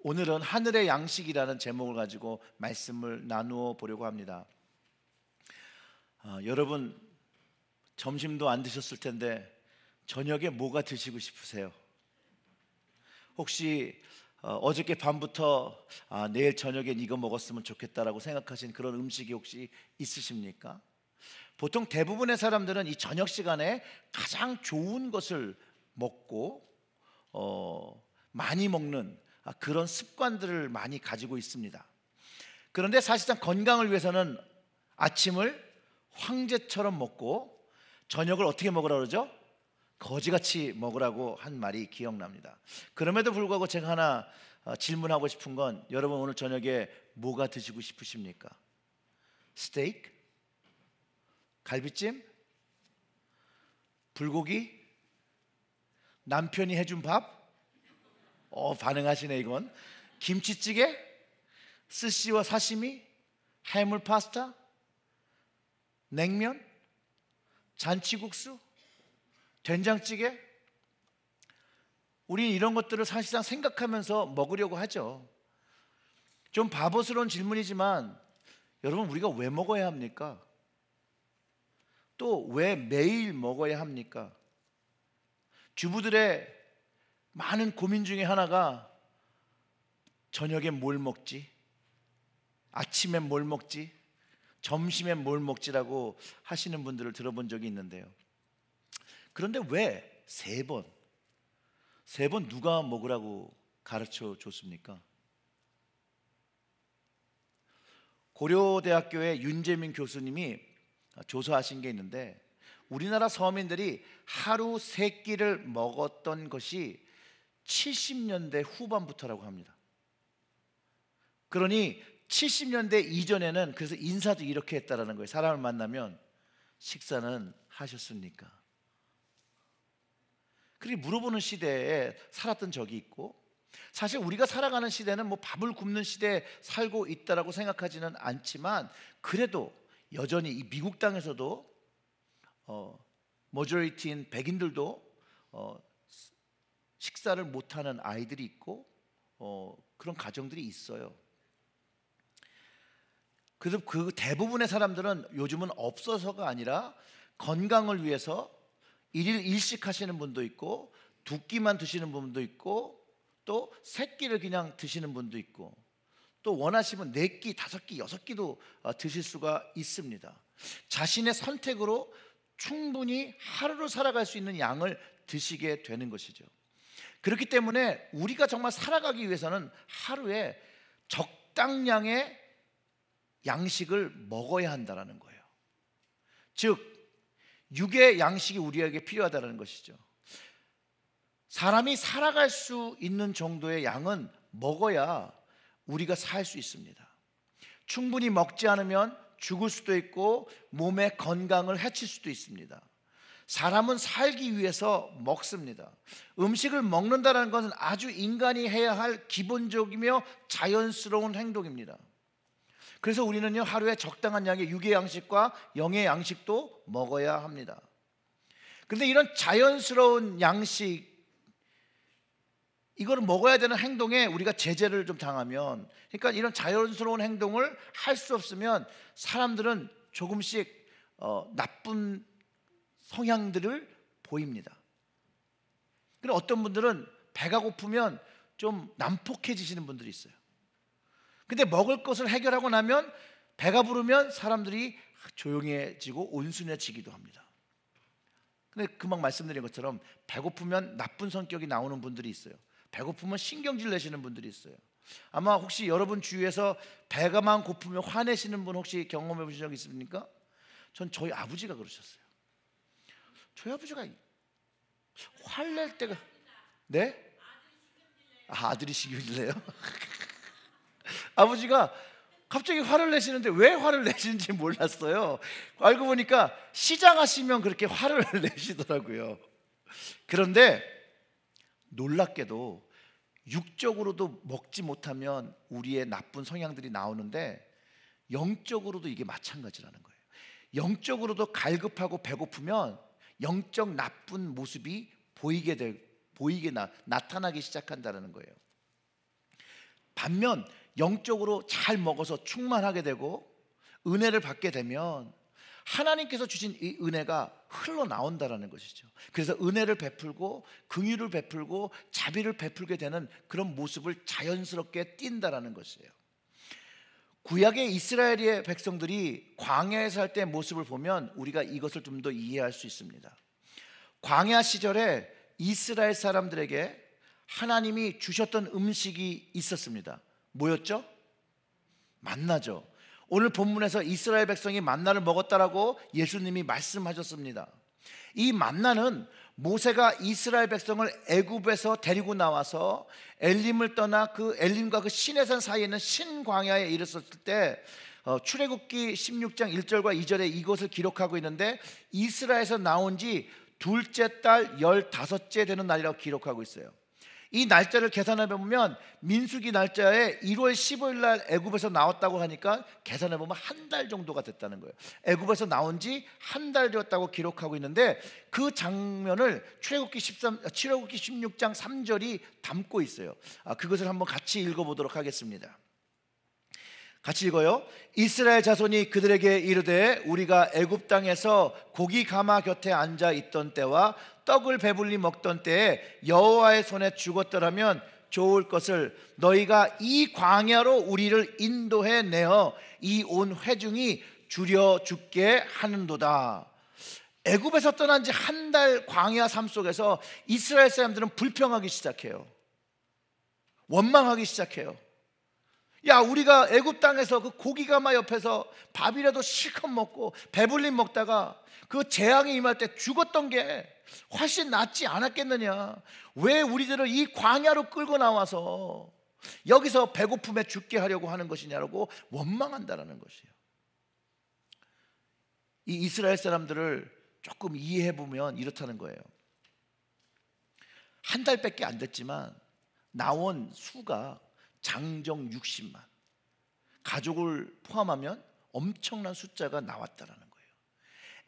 오늘은 하늘의 양식이라는 제목을 가지고 말씀을 나누어 보려고 합니다. 여러분 점심도 안 드셨을 텐데 저녁에 뭐가 드시고 싶으세요? 혹시 어저께 밤부터 내일 저녁엔 이거 먹었으면 좋겠다라고 생각하신 그런 음식이 혹시 있으십니까? 보통 대부분의 사람들은 이 저녁 시간에 가장 좋은 것을 먹고 많이 먹는 그런 습관들을 많이 가지고 있습니다. 그런데 사실상 건강을 위해서는 아침을 황제처럼 먹고 저녁을 어떻게 먹으라고 그러죠? 거지같이 먹으라고 한 말이 기억납니다. 그럼에도 불구하고 제가 하나 질문하고 싶은 건, 여러분 오늘 저녁에 뭐가 드시고 싶으십니까? 스테이크? 갈비찜? 불고기? 남편이 해준 밥? 반응하시네 이건. 김치찌개? 스시와 사시미? 해물 파스타? 냉면? 잔치국수? 된장찌개? 우리 이런 것들을 사실상 생각하면서 먹으려고 하죠. 좀 바보스러운 질문이지만 여러분, 우리가 왜 먹어야 합니까? 또 왜 매일 먹어야 합니까? 주부들의 많은 고민 중에 하나가 저녁엔 뭘 먹지? 아침엔 뭘 먹지? 점심엔 뭘 먹지라고 하시는 분들을 들어본 적이 있는데요. 그런데 왜 세 번 누가 먹으라고 가르쳐 줬습니까? 고려대학교의 윤재민 교수님이 조사하신 게 있는데, 우리나라 서민들이 하루 세 끼를 먹었던 것이 70년대 후반부터라고 합니다. 그러니 70년대 이전에는 그래서 인사도 이렇게 했다라는 거예요. 사람을 만나면 식사는 하셨습니까? 그렇게 물어보는 시대에 살았던 적이 있고, 사실 우리가 살아가는 시대는 뭐 밥을 굶는 시대에 살고 있다라고 생각하지는 않지만, 그래도 여전히 이 미국 땅에서도 머저리티인 백인들도 식사를 못하는 아이들이 있고 그런 가정들이 있어요. 그래서 그 대부분의 사람들은 요즘은 없어서가 아니라 건강을 위해서 일일 일식 하시는 분도 있고, 두 끼만 드시는 분도 있고, 또 세 끼를 그냥 드시는 분도 있고, 또 원하시면 네 끼, 다섯 끼, 여섯 끼도 드실 수가 있습니다. 자신의 선택으로 충분히 하루를 살아갈 수 있는 양을 드시게 되는 것이죠. 그렇기 때문에 우리가 정말 살아가기 위해서는 하루에 적당량의 양식을 먹어야 한다는 거예요. 즉 육의 양식이 우리에게 필요하다는 것이죠. 사람이 살아갈 수 있는 정도의 양은 먹어야 우리가 살 수 있습니다. 충분히 먹지 않으면 죽을 수도 있고 몸의 건강을 해칠 수도 있습니다. 사람은 살기 위해서 먹습니다. 음식을 먹는다는 것은 아주 인간이 해야 할 기본적이며 자연스러운 행동입니다. 그래서 우리는요, 하루에 적당한 양의 육의 양식과 영의 양식도 먹어야 합니다. 그런데 이런 자연스러운 양식, 이걸 먹어야 되는 행동에 우리가 제재를 좀 당하면, 그러니까 이런 자연스러운 행동을 할 수 없으면 사람들은 조금씩 나쁜 성향들을 보입니다. 그리고 어떤 분들은 배가 고프면 좀 난폭해지시는 분들이 있어요. 근데 먹을 것을 해결하고 나면 배가 부르면 사람들이 조용해지고 온순해지기도 합니다. 근데 금방 말씀드린 것처럼 배고프면 나쁜 성격이 나오는 분들이 있어요. 배고프면 신경질 내시는 분들이 있어요. 아마 혹시 여러분 주위에서 배가만 고프면 화내시는 분 혹시 경험해 보신 적 있습니까? 전 저희 아버지가 그러셨어요. 저희 아버지가 화낼 때가, 네? 아들이 신경질 내요? 아버지가 갑자기 화를 내시는데 왜 화를 내시는지 몰랐어요. 알고 보니까 시장하시면 그렇게 화를 내시더라고요. 그런데 놀랍게도 육적으로도 먹지 못하면 우리의 나쁜 성향들이 나오는데, 영적으로도 이게 마찬가지라는 거예요. 영적으로도 갈급하고 배고프면 영적 나쁜 모습이 보이게 나타나기 시작한다는 거예요. 반면 영적으로 잘 먹어서 충만하게 되고 은혜를 받게 되면 하나님께서 주신 이 은혜가 흘러나온다라는 것이죠. 그래서 은혜를 베풀고 긍휼을 베풀고 자비를 베풀게 되는 그런 모습을 자연스럽게 띈다라는 것이에요. 구약의 이스라엘의 백성들이 광야에 살 때 모습을 보면 우리가 이것을 좀 더 이해할 수 있습니다. 광야 시절에 이스라엘 사람들에게 하나님이 주셨던 음식이 있었습니다. 뭐였죠? 만나죠. 오늘 본문에서 이스라엘 백성이 만나를 먹었다라고 예수님이 말씀하셨습니다. 이 만나는 모세가 이스라엘 백성을 애굽에서 데리고 나와서 엘림을 떠나 그 엘림과 그 시내산 사이에 있는 신광야에 이르렀을 때 출애굽기 16장 1절과 2절에 이것을 기록하고 있는데 이스라엘에서 나온 지 둘째 달 15째 되는 날이라고 기록하고 있어요. 이 날짜를 계산해 보면 민수기 날짜에 1월 15일 날 애굽에서 나왔다고 하니까 계산해 보면 한 달 정도가 됐다는 거예요. 애굽에서 나온 지 한 달 되었다고 기록하고 있는데 그 장면을 출애굽기 16장 3절이 담고 있어요. 그것을 한번 같이 읽어보도록 하겠습니다. 같이 읽어요. 이스라엘 자손이 그들에게 이르되 우리가 애굽 땅에서 고기 가마 곁에 앉아 있던 때와 떡을 배불리 먹던 때에 여호와의 손에 죽었더라면 좋을 것을 너희가 이 광야로 우리를 인도해 내어 이 온 회중이 줄여 죽게 하는도다. 애굽에서 떠난 지 한 달 광야 삶 속에서 이스라엘 사람들은 불평하기 시작해요. 원망하기 시작해요. 야, 우리가 애굽 땅에서 그 고기가마 옆에서 밥이라도 실컷 먹고 배불리 먹다가 그 재앙이 임할 때 죽었던 게 훨씬 낫지 않았겠느냐. 왜 우리들을 이 광야로 끌고 나와서 여기서 배고픔에 죽게 하려고 하는 것이냐라고 원망한다라는 것이에요. 이 이스라엘 사람들을 조금 이해해 보면 이렇다는 거예요. 한 달밖에 안 됐지만 나온 수가 장정 60만, 가족을 포함하면 엄청난 숫자가 나왔다라는 거예요.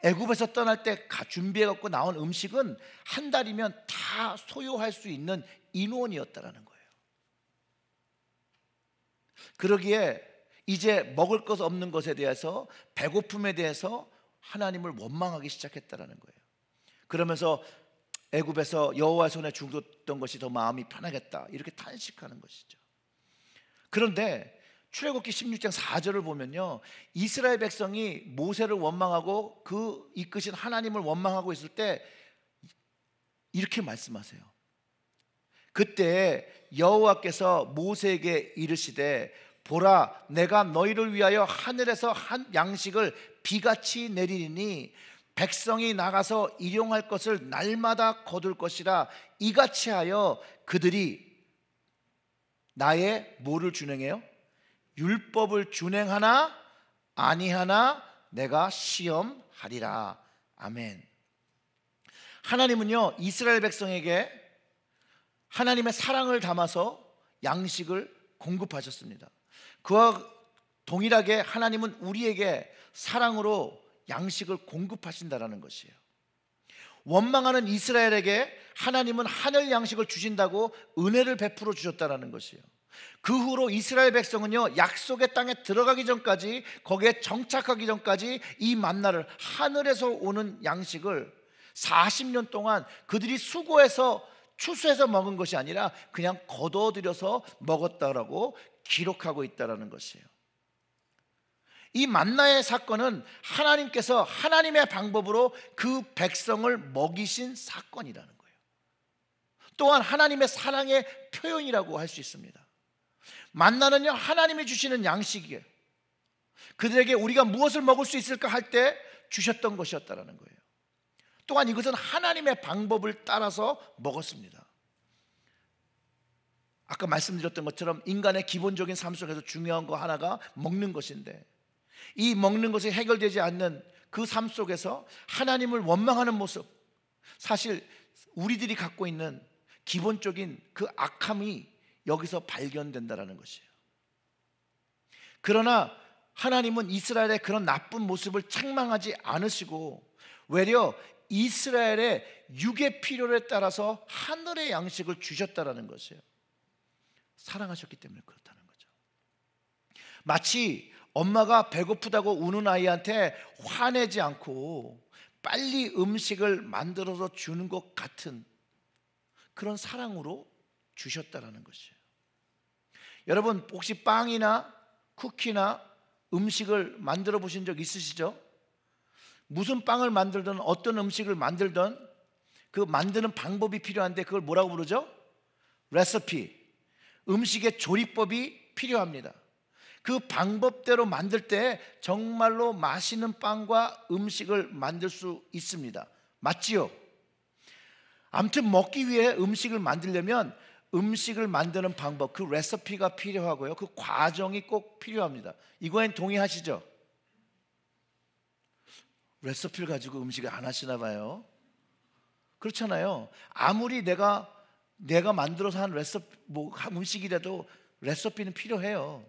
애굽에서 떠날 때 준비해 갖고 나온 음식은 한 달이면 다 소요할 수 있는 인원이었다라는 거예요. 그러기에 이제 먹을 것 없는 것에 대해서, 배고픔에 대해서 하나님을 원망하기 시작했다라는 거예요. 그러면서 애굽에서 여호와의 손에 죽었던 것이 더 마음이 편하겠다, 이렇게 탄식하는 것이죠. 그런데 출애굽기 16장 4절을 보면요, 이스라엘 백성이 모세를 원망하고 그 이끄신 하나님을 원망하고 있을 때 이렇게 말씀하세요. 그때 여호와께서 모세에게 이르시되 보라, 내가 너희를 위하여 하늘에서 한 양식을 비같이 내리니 백성이 나가서 일용할 것을 날마다 거둘 것이라. 이같이 하여 그들이 나의 뭐를 준행해요? 율법을 준행하나 아니하나 내가 시험하리라. 아멘. 하나님은요, 이스라엘 백성에게 하나님의 사랑을 담아서 양식을 공급하셨습니다. 그와 동일하게 하나님은 우리에게 사랑으로 양식을 공급하신다라는 것이에요. 원망하는 이스라엘에게 하나님은 하늘 양식을 주신다고 은혜를 베풀어 주셨다라는 것이에요. 그 후로 이스라엘 백성은요, 약속의 땅에 들어가기 전까지, 거기에 정착하기 전까지 이 만나를, 하늘에서 오는 양식을 40년 동안 그들이 수고해서 추수해서 먹은 것이 아니라 그냥 거둬들여서 먹었다라고 기록하고 있다라는 것이에요. 이 만나의 사건은 하나님께서 하나님의 방법으로 그 백성을 먹이신 사건이라는 거예요. 또한 하나님의 사랑의 표현이라고 할 수 있습니다. 만나는요, 하나님이 주시는 양식이에요. 그들에게 우리가 무엇을 먹을 수 있을까 할 때 주셨던 것이었다라는 거예요. 또한 이것은 하나님의 방법을 따라서 먹었습니다. 아까 말씀드렸던 것처럼 인간의 기본적인 삶 속에서 중요한 거 하나가 먹는 것인데, 이 먹는 것이 해결되지 않는 그 삶 속에서 하나님을 원망하는 모습, 사실 우리들이 갖고 있는 기본적인 그 악함이 여기서 발견된다라는 것이에요. 그러나 하나님은 이스라엘의 그런 나쁜 모습을 책망하지 않으시고 외려 이스라엘의 육의 필요에 따라서 하늘의 양식을 주셨다라는 것이에요. 사랑하셨기 때문에 그렇다는 거죠. 마치 엄마가 배고프다고 우는 아이한테 화내지 않고 빨리 음식을 만들어서 주는 것 같은 그런 사랑으로 주셨다라는 것이에요. 여러분 혹시 빵이나 쿠키나 음식을 만들어 보신 적 있으시죠? 무슨 빵을 만들든 어떤 음식을 만들든 그 만드는 방법이 필요한데 그걸 뭐라고 부르죠? 레시피. 음식의 조리법이 필요합니다. 그 방법대로 만들 때 정말로 맛있는 빵과 음식을 만들 수 있습니다. 맞지요? 아무튼 먹기 위해 음식을 만들려면 음식을 만드는 방법, 그 레시피가 필요하고요. 그 과정이 꼭 필요합니다. 이거엔 동의하시죠? 레시피를 가지고 음식을 안 하시나 봐요. 그렇잖아요. 아무리 내가 만들어서 한 음식이라도 레시피는 필요해요.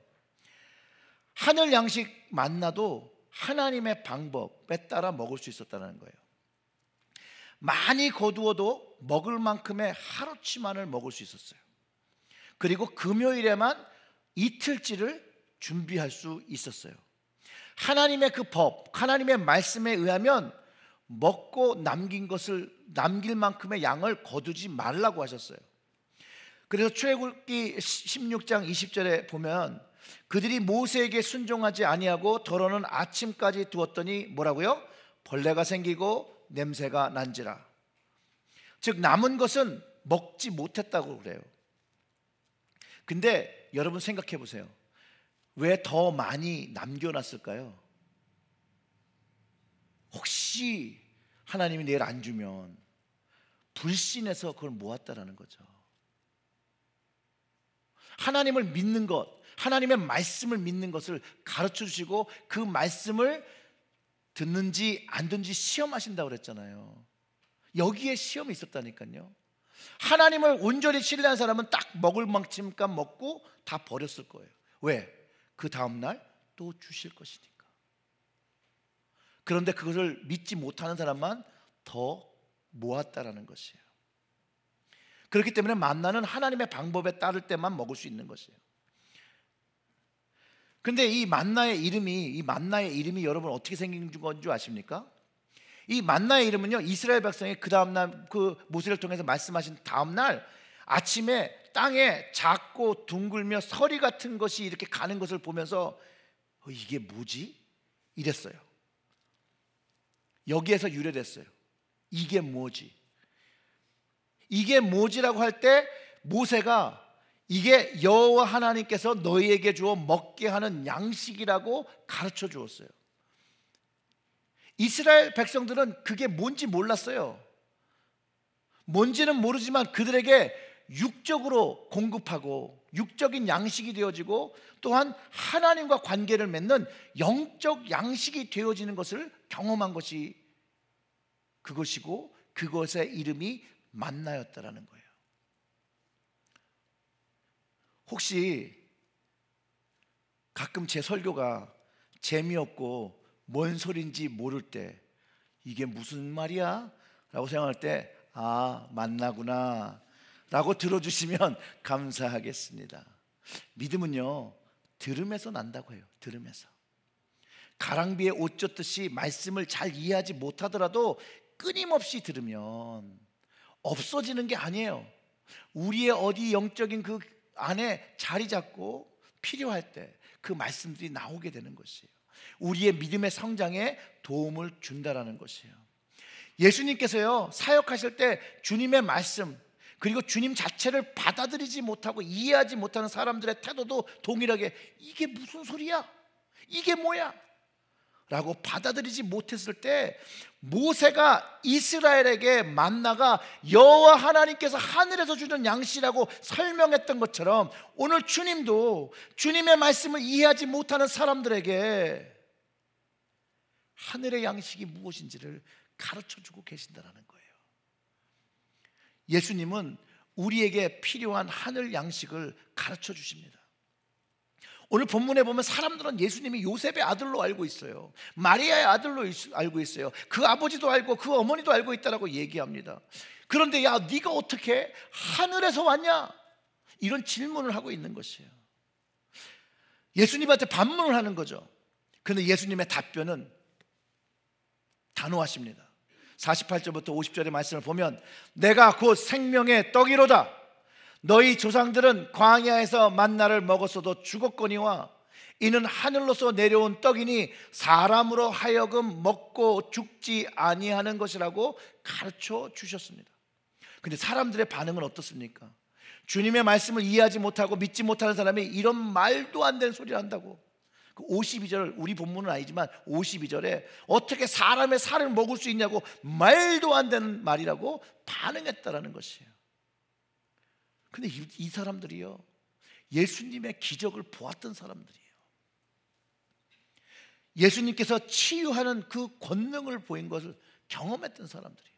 하늘 양식 만나도 하나님의 방법에 따라 먹을 수 있었다는 거예요. 많이 거두어도 먹을 만큼의 하루치만을 먹을 수 있었어요. 그리고 금요일에만 이틀치를 준비할 수 있었어요. 하나님의 그 법, 하나님의 말씀에 의하면 먹고 남길 만큼의 양을 거두지 말라고 하셨어요. 그래서 출애굽기 16장 20절에 보면 그들이 모세에게 순종하지 아니하고 더러는 아침까지 두었더니 뭐라고요? 벌레가 생기고 냄새가 난지라. 즉 남은 것은 먹지 못했다고 그래요. 근데 여러분 생각해 보세요. 왜 더 많이 남겨놨을까요? 혹시 하나님이 내일 안 주면 불신해서 그걸 모았다라는 거죠. 하나님을 믿는 것, 하나님의 말씀을 믿는 것을 가르쳐 주시고 그 말씀을 듣는지 안 듣는지 시험하신다고 그랬잖아요. 여기에 시험이 있었다니까요. 하나님을 온전히 신뢰한 사람은 딱 먹을 만큼만 먹고 다 버렸을 거예요. 왜? 그 다음날 또 주실 것이니까. 그런데 그것을 믿지 못하는 사람만 더 모았다라는 것이에요. 그렇기 때문에 만나는 하나님의 방법에 따를 때만 먹을 수 있는 것이에요. 근데 이 만나의 이름이 여러분 어떻게 생긴 건 줄 아십니까? 이 만나의 이름은요, 이스라엘 백성이 그 다음날 그 모세를 통해서 말씀하신 다음날 아침에 땅에 작고 둥글며 서리 같은 것이 이렇게 가는 것을 보면서 이게 뭐지? 이랬어요. 여기에서 유래됐어요. 이게 뭐지? 이게 뭐지라고 할 때 모세가 이게 여호와 하나님께서 너희에게 주어 먹게 하는 양식이라고 가르쳐 주었어요. 이스라엘 백성들은 그게 뭔지 몰랐어요. 뭔지는 모르지만 그들에게 육적으로 공급하고 육적인 양식이 되어지고 또한 하나님과 관계를 맺는 영적 양식이 되어지는 것을 경험한 것이 그것이고 그것의 이름이 만나였다라는 거예요. 혹시 가끔 제 설교가 재미없고 뭔 소린지 모를 때 이게 무슨 말이야? 라고 생각할 때 만나구나 라고 들어주시면 감사하겠습니다. 믿음은요 들음에서 난다고 해요. 들음에서. 가랑비에 옷 젖듯이 말씀을 잘 이해하지 못하더라도 끊임없이 들으면 없어지는 게 아니에요. 우리의 어디 영적인 그 안에 자리 잡고 필요할 때 그 말씀들이 나오게 되는 것이에요. 우리의 믿음의 성장에 도움을 준다라는 것이에요. 예수님께서요 사역하실 때 주님의 말씀 그리고 주님 자체를 받아들이지 못하고 이해하지 못하는 사람들의 태도도 동일하게 이게 무슨 소리야? 이게 뭐야? 라고 받아들이지 못했을 때 모세가 이스라엘에게 만나가 여호와 하나님께서 하늘에서 주는 양식이라고 설명했던 것처럼 오늘 주님도 주님의 말씀을 이해하지 못하는 사람들에게 하늘의 양식이 무엇인지를 가르쳐주고 계신다는 거예요. 예수님은 우리에게 필요한 하늘 양식을 가르쳐 주십니다. 오늘 본문에 보면 사람들은 예수님이 요셉의 아들로 알고 있어요. 마리아의 아들로 알고 있어요. 그 아버지도 알고 그 어머니도 알고 있다라고 얘기합니다. 그런데 야 네가 어떻게 하늘에서 왔냐? 이런 질문을 하고 있는 것이에요. 예수님한테 반문을 하는 거죠. 그런데 예수님의 답변은 단호하십니다. 48절부터 50절의 말씀을 보면 내가 곧 생명의 떡이로다. 너희 조상들은 광야에서 만나를 먹었어도 죽었거니와 이는 하늘로서 내려온 떡이니 사람으로 하여금 먹고 죽지 아니하는 것이라고 가르쳐 주셨습니다. 근데 사람들의 반응은 어떻습니까? 주님의 말씀을 이해하지 못하고 믿지 못하는 사람이 이런 말도 안 되는 소리를 한다고. 52절, 우리 본문은 아니지만 52절에 어떻게 사람의 살을 먹을 수 있냐고 말도 안 되는 말이라고 반응했다라는 것이에요. 근데 이 사람들이요, 예수님의 기적을 보았던 사람들이에요. 예수님께서 치유하는 그 권능을 보인 것을 경험했던 사람들이에요.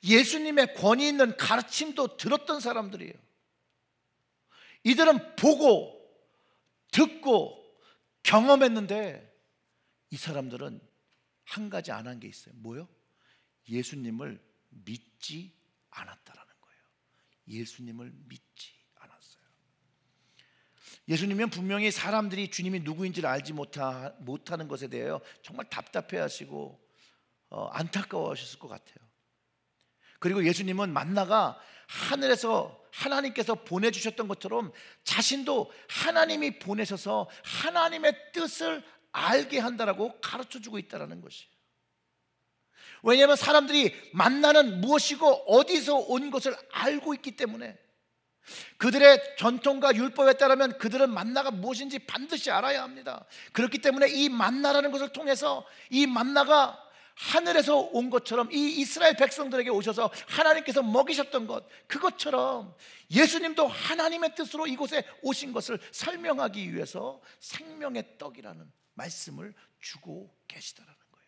예수님의 권위 있는 가르침도 들었던 사람들이에요. 이들은 보고 듣고 경험했는데 이 사람들은 한 가지 안 한 게 있어요. 뭐요? 예수님을 믿지 않았다라는 거예요. 예수님을 믿지 않았어요. 예수님은 분명히 사람들이 주님이 누구인지를 알지 못하는 것에 대하여 정말 답답해하시고 안타까워하셨을 것 같아요. 그리고 예수님은 만나가 하늘에서 하나님께서 보내주셨던 것처럼 자신도 하나님이 보내셔서 하나님의 뜻을 알게 한다라고 가르쳐주고 있다는 것이에요. 왜냐하면 사람들이 만나는 무엇이고 어디서 온 것을 알고 있기 때문에, 그들의 전통과 율법에 따르면 그들은 만나가 무엇인지 반드시 알아야 합니다. 그렇기 때문에 이 만나라는 것을 통해서 이 만나가 하늘에서 온 것처럼 이 이스라엘 백성들에게 오셔서 하나님께서 먹이셨던 것, 그것처럼 예수님도 하나님의 뜻으로 이곳에 오신 것을 설명하기 위해서 생명의 떡이라는 말씀을 주고 계시다라는 거예요.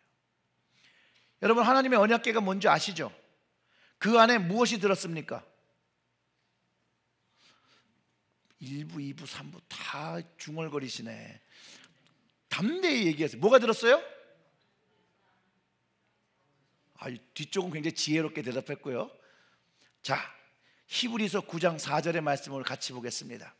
여러분, 하나님의 언약궤가 뭔지 아시죠? 그 안에 무엇이 들었습니까? 1부, 2부, 3부 다 중얼거리시네. 담대히 얘기하세요. 뭐가 들었어요? 뒤쪽은 굉장히 지혜롭게 대답했고요. 자, 히브리서 9장 4절의 말씀을 같이 보겠습니다.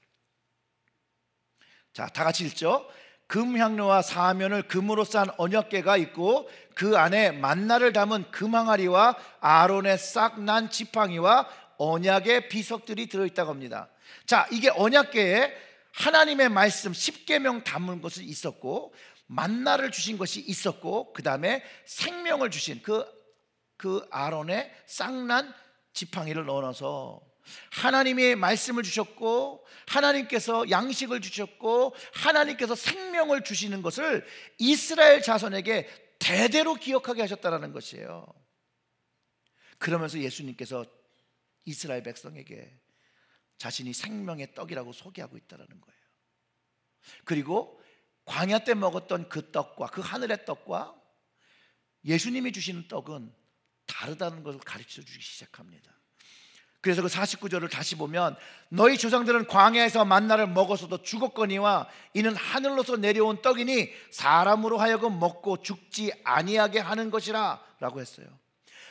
자, 다 같이 읽죠. 금향로와 사면을 금으로 싼 언약궤가 있고 그 안에 만나를 담은 금항아리와 아론의 싹 난 지팡이와 언약의 비석들이 들어있다고 합니다. 자, 이게 언약궤에 하나님의 말씀 10계명 담은 것이 있었고, 만나를 주신 것이 있었고, 그 다음에 생명을 주신 그 아론의 싹난 지팡이를 넣어서 하나님의 말씀을 주셨고, 하나님께서 양식을 주셨고, 하나님께서 생명을 주시는 것을 이스라엘 자손에게 대대로 기억하게 하셨다는 것이에요. 그러면서 예수님께서 이스라엘 백성에게 자신이 생명의 떡이라고 소개하고 있다는 거예요. 그리고 광야 때 먹었던 그 떡과 그 하늘의 떡과 예수님이 주시는 떡은 다르다는 것을 가르쳐 주기 시작합니다. 그래서 그 49절을 다시 보면 너희 조상들은 광야에서 만나를 먹어서도 죽었거니와 이는 하늘로서 내려온 떡이니 사람으로 하여금 먹고 죽지 아니하게 하는 것이라 라고 했어요.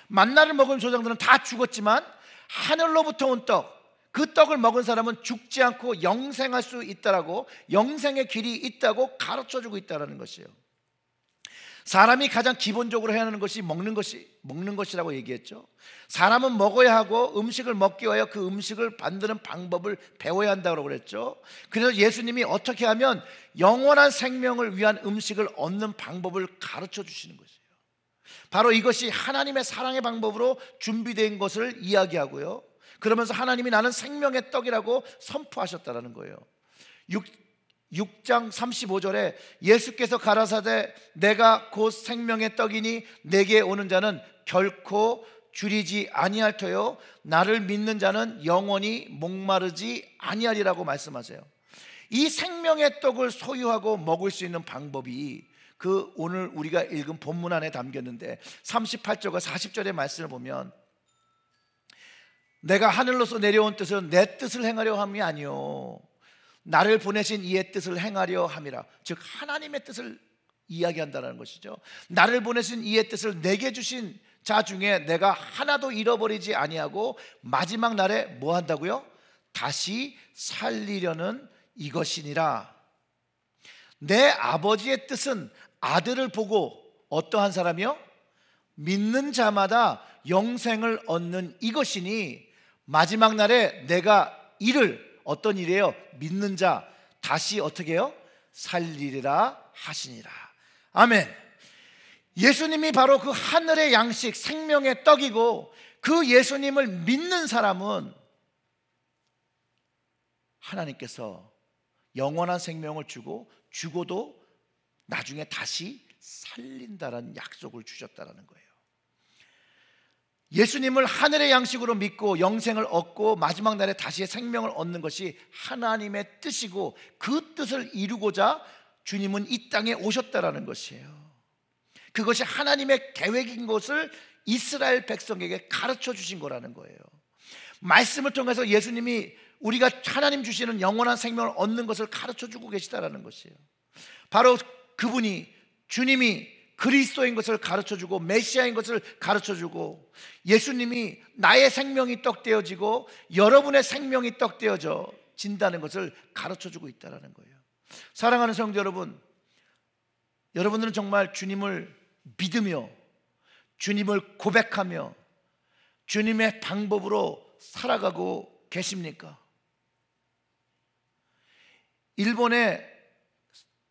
만나를 먹은 조상들은 다 죽었지만 하늘로부터 온 떡, 그 떡을 먹은 사람은 죽지 않고 영생할 수 있다라고, 영생의 길이 있다고 가르쳐주고 있다는 것이에요. 사람이 가장 기본적으로 해야 하는 것이 먹는 것이라고 얘기했죠. 사람은 먹어야 하고 음식을 먹기 위하여 그 음식을 만드는 방법을 배워야 한다고 그랬죠. 그래서 예수님이 어떻게 하면 영원한 생명을 위한 음식을 얻는 방법을 가르쳐 주시는 것이에요. 바로 이것이 하나님의 사랑의 방법으로 준비된 것을 이야기하고요, 그러면서 하나님이 나는 생명의 떡이라고 선포하셨다는 거예요. 6장 35절에 예수께서 가라사대 내가 곧 생명의 떡이니 내게 오는 자는 결코 줄이지 아니할 터요 나를 믿는 자는 영원히 목마르지 아니하리라고 말씀하세요. 이 생명의 떡을 소유하고 먹을 수 있는 방법이 그 오늘 우리가 읽은 본문 안에 담겼는데 38절과 40절의 말씀을 보면 내가 하늘로서 내려온 뜻은 내 뜻을 행하려 함이 아니요 나를 보내신 이의 뜻을 행하려 함이라. 즉 하나님의 뜻을 이야기한다는 것이죠. 나를 보내신 이의 뜻을 내게 주신 자 중에 내가 하나도 잃어버리지 아니하고 마지막 날에 뭐 한다고요? 다시 살리려는 이것이니라 내 아버지의 뜻은 아들을 보고 어떠한 사람이요? 믿는 자마다 영생을 얻는 이것이니 마지막 날에 내가 이를, 어떤 일이에요? 믿는 자 다시 어떻게 해요? 살리리라 하시니라. 아멘. 예수님이 바로 그 하늘의 양식, 생명의 떡이고, 그 예수님을 믿는 사람은 하나님께서 영원한 생명을 주고, 죽어도 나중에 다시 살린다라는 약속을 주셨다라는 거예요. 예수님을 하늘의 양식으로 믿고 영생을 얻고 마지막 날에 다시 생명을 얻는 것이 하나님의 뜻이고, 그 뜻을 이루고자 주님은 이 땅에 오셨다라는 것이에요. 그것이 하나님의 계획인 것을 이스라엘 백성에게 가르쳐 주신 거라는 거예요. 말씀을 통해서 예수님이 우리가 하나님 주시는 영원한 생명을 얻는 것을 가르쳐 주고 계시다라는 것이에요. 바로 그분이, 주님이 그리스도인 것을 가르쳐 주고, 메시아인 것을 가르쳐 주고, 예수님이 나의 생명이 떡 되어지고 여러분의 생명이 떡 되어져 진다는 것을 가르쳐 주고 있다는 거예요. 사랑하는 성도 여러분, 여러분들은 정말 주님을 믿으며 주님을 고백하며 주님의 방법으로 살아가고 계십니까? 일본의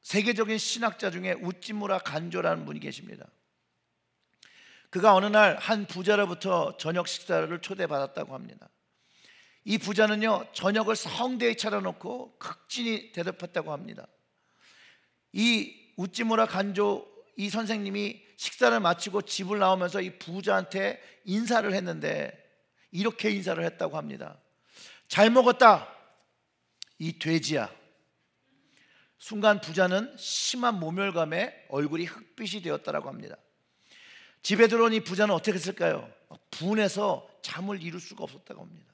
세계적인 신학자 중에 우찌무라 간조라는 분이 계십니다. 그가 어느 날 한 부자로부터 저녁 식사를 초대받았다고 합니다. 이 부자는요, 저녁을 성대에 차려놓고 극진히 대접했다고 합니다. 이 우찌무라 간조, 이 선생님이 식사를 마치고 집을 나오면서 이 부자한테 인사를 했는데 이렇게 인사를 했다고 합니다. 잘 먹었다, 이 돼지야. 순간 부자는 심한 모멸감에 얼굴이 흑빛이 되었다고 합니다. 집에 들어온 이 부자는 어떻게 했을까요? 분해서 잠을 이룰 수가 없었다고 합니다.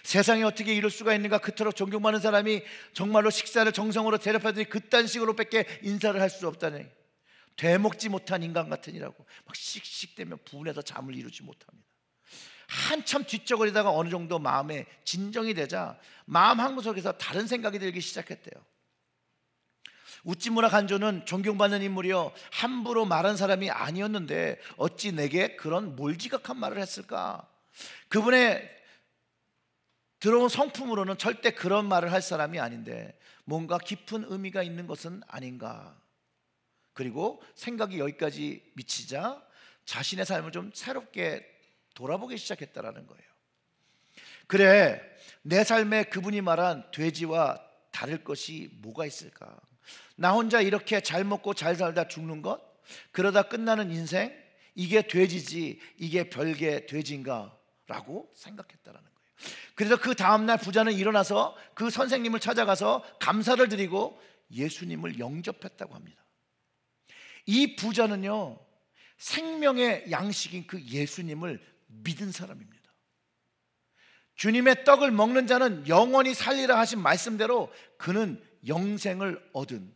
세상에 어떻게 이럴 수가 있는가, 그토록 존경받는 사람이 정말로 식사를 정성으로 대접하더니 그딴 식으로 밖에 인사를 할 수 없다니, 되먹지 못한 인간 같으니라고 막 씩씩대며 분해서 잠을 이루지 못합니다. 한참 뒤척거리다가 어느 정도 마음에 진정이 되자 마음 한구석에서 다른 생각이 들기 시작했대요. 우찌무라 간조는 존경받는 인물이요, 함부로 말한 사람이 아니었는데 어찌 내게 그런 몰지각한 말을 했을까? 그분의 들어온 성품으로는 절대 그런 말을 할 사람이 아닌데 뭔가 깊은 의미가 있는 것은 아닌가? 그리고 생각이 여기까지 미치자 자신의 삶을 좀 새롭게 돌아보기 시작했다라는 거예요. 그래, 내 삶에 그분이 말한 돼지와 다를 것이 뭐가 있을까? 나 혼자 이렇게 잘 먹고 잘 살다 죽는 것, 그러다 끝나는 인생, 이게 돼지지 이게 별개 돼지인가? 라고 생각했다라는 거예요. 그래서 그 다음날 부자는 일어나서 그 선생님을 찾아가서 감사를 드리고 예수님을 영접했다고 합니다. 이 부자는요, 생명의 양식인 그 예수님을 믿은 사람입니다. 주님의 떡을 먹는 자는 영원히 살리라 하신 말씀대로 그는 영생을 얻은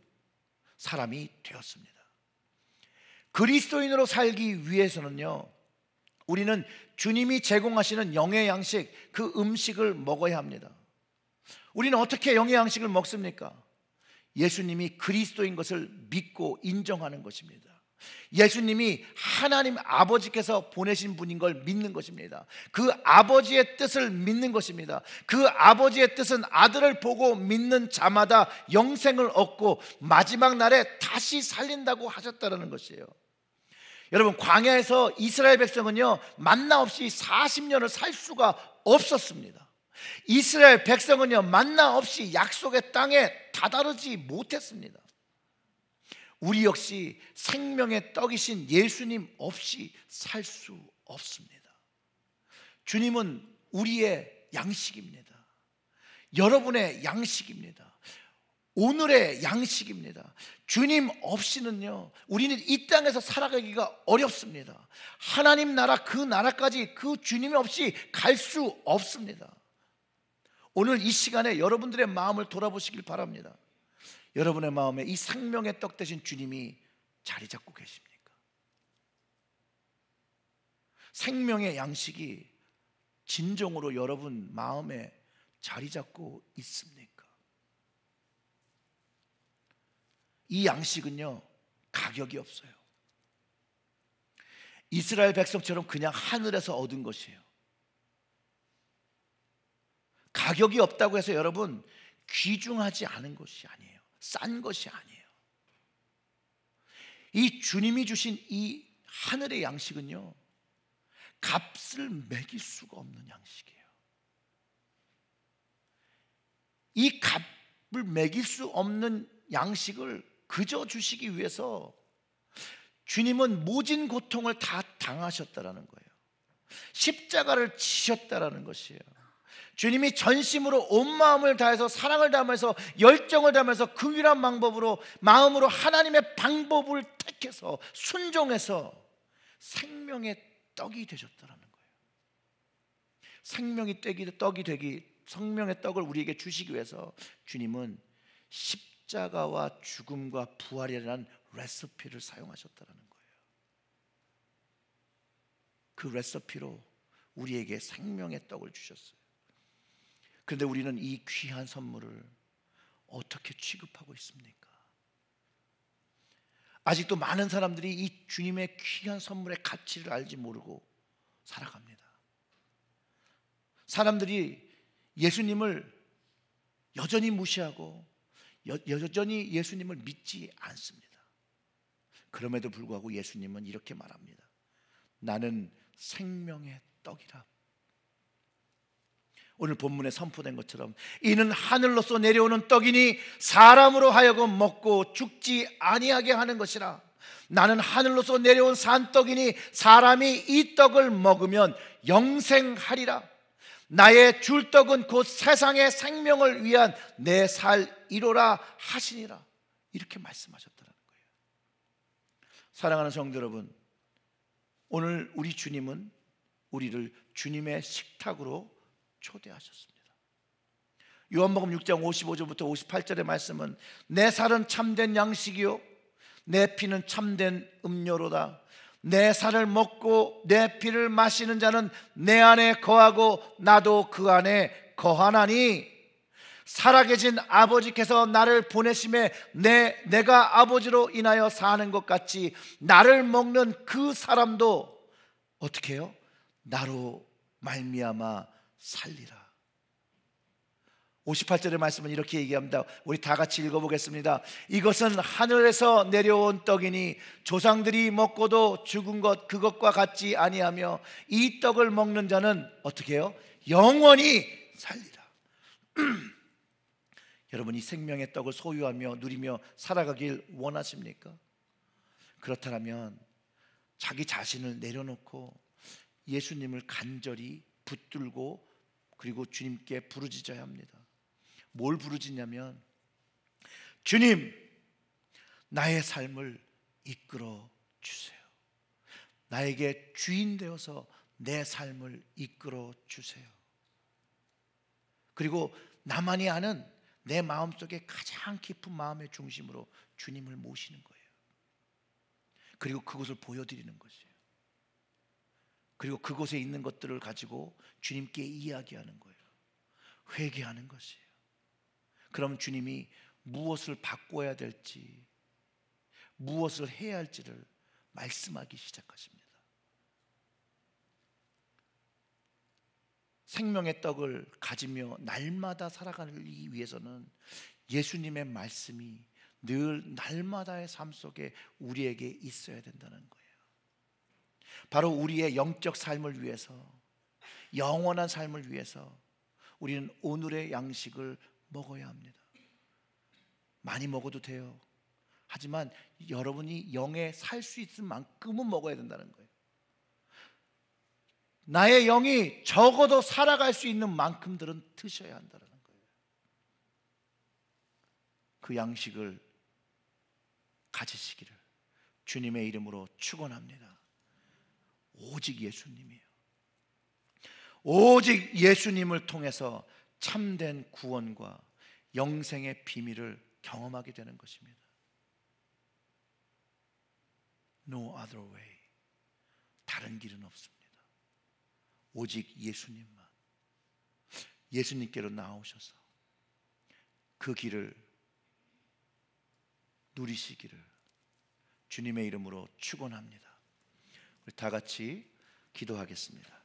사람이 되었습니다. 그리스도인으로 살기 위해서는요, 우리는 주님이 제공하시는 영의 양식, 그 음식을 먹어야 합니다. 우리는 어떻게 영의 양식을 먹습니까? 예수님이 그리스도인 것을 믿고 인정하는 것입니다. 예수님이 하나님 아버지께서 보내신 분인 걸 믿는 것입니다. 그 아버지의 뜻을 믿는 것입니다. 그 아버지의 뜻은 아들을 보고 믿는 자마다 영생을 얻고 마지막 날에 다시 살린다고 하셨다는 것이에요. 여러분, 광야에서 이스라엘 백성은요, 만나 없이 40년을 살 수가 없었습니다. 이스라엘 백성은요, 만나 없이 약속의 땅에 다다르지 못했습니다. 우리 역시 생명의 떡이신 예수님 없이 살 수 없습니다. 주님은 우리의 양식입니다. 여러분의 양식입니다. 오늘의 양식입니다. 주님 없이는요, 우리는 이 땅에서 살아가기가 어렵습니다. 하나님 나라, 그 나라까지 그 주님 없이 갈 수 없습니다. 오늘 이 시간에 여러분들의 마음을 돌아보시길 바랍니다. 여러분의 마음에 이 생명의 떡 대신 주님이 자리 잡고 계십니까? 생명의 양식이 진정으로 여러분 마음에 자리 잡고 있습니까? 이 양식은요, 가격이 없어요. 이스라엘 백성처럼 그냥 하늘에서 얻은 것이에요. 가격이 없다고 해서 여러분 귀중하지 않은 것이 아니에요. 싼 것이 아니에요. 이 주님이 주신 이 하늘의 양식은요, 값을 매길 수가 없는 양식이에요. 이 값을 매길 수 없는 양식을 그저 주시기 위해서 주님은 모진 고통을 다 당하셨다라는 거예요. 십자가를 지셨다라는 것이에요. 주님이 전심으로 온 마음을 다해서 사랑을 담아서 열정을 담아서 그 유일한 방법으로 마음으로 하나님의 방법을 택해서 순종해서 생명의 떡이 되셨다라는 거예요. 생명의 떡이 되기, 생명의 떡을 우리에게 주시기 위해서 주님은 십자가와 죽음과 부활이라는 레시피를 사용하셨다라는 거예요. 그 레시피로 우리에게 생명의 떡을 주셨어요. 그런데 우리는 이 귀한 선물을 어떻게 취급하고 있습니까? 아직도 많은 사람들이 이 주님의 귀한 선물의 가치를 알지 모르고 살아갑니다. 사람들이 예수님을 여전히 무시하고 여전히 예수님을 믿지 않습니다. 그럼에도 불구하고 예수님은 이렇게 말합니다. 나는 생명의 떡이라. 오늘 본문에 선포된 것처럼 이는 하늘로서 내려오는 떡이니 사람으로 하여금 먹고 죽지 아니하게 하는 것이라. 나는 하늘로서 내려온 산떡이니 사람이 이 떡을 먹으면 영생하리라. 나의 줄 떡은 곧 세상의 생명을 위한 내 살이로라 하시니라. 이렇게 말씀하셨다는 거예요. 사랑하는 성도 여러분, 오늘 우리 주님은 우리를 주님의 식탁으로 초대하셨습니다. 요한복음 6장 55절부터 58절의 말씀은 내 살은 참된 양식이요 내 피는 참된 음료로다. 내 살을 먹고 내 피를 마시는 자는 내 안에 거하고 나도 그 안에 거하나니 살아계신 아버지께서 나를 보내심에 내가 아버지로 인하여 사는 것 같이 나를 먹는 그 사람도 어떻게 해요? 나로 말미암아 살리라. 58절의 말씀은 이렇게 얘기합니다. 우리 다 같이 읽어보겠습니다. 이것은 하늘에서 내려온 떡이니 조상들이 먹고도 죽은 것 그것과 같지 아니하며 이 떡을 먹는 자는 어떻게 해요? 영원히 살리라. 여러분, 이 생명의 떡을 소유하며 누리며 살아가길 원하십니까? 그렇다면 자기 자신을 내려놓고 예수님을 간절히 붙들고 그리고 주님께 부르짖어야 합니다. 뭘 부르짖냐면 주님, 나의 삶을 이끌어 주세요. 나에게 주인 되어서 내 삶을 이끌어 주세요. 그리고 나만이 아는 내 마음속에 가장 깊은 마음의 중심으로 주님을 모시는 거예요. 그리고 그것을 보여드리는 것이에요. 그리고 그곳에 있는 것들을 가지고 주님께 이야기하는 거예요. 회개하는 것이에요. 그럼 주님이 무엇을 바꿔야 될지, 무엇을 해야 할지를 말씀하기 시작하십니다. 생명의 떡을 가지며 날마다 살아가기 위해서는 예수님의 말씀이 늘 날마다의 삶 속에 우리에게 있어야 된다는 거예요. 바로 우리의 영적 삶을 위해서, 영원한 삶을 위해서 우리는 오늘의 양식을 먹어야 합니다. 많이 먹어도 돼요. 하지만 여러분이 영에 살 수 있을 만큼은 먹어야 된다는 거예요. 나의 영이 적어도 살아갈 수 있는 만큼들은 드셔야 한다는 거예요. 그 양식을 가지시기를 주님의 이름으로 축원합니다. 오직 예수님이에요. 오직 예수님을 통해서 참된 구원과 영생의 비밀을 경험하게 되는 것입니다. No other way. 다른 길은 없습니다. 오직 예수님만. 예수님께로 나오셔서 그 길을 누리시기를 주님의 이름으로 축원합니다. 우리 다 같이 기도하겠습니다.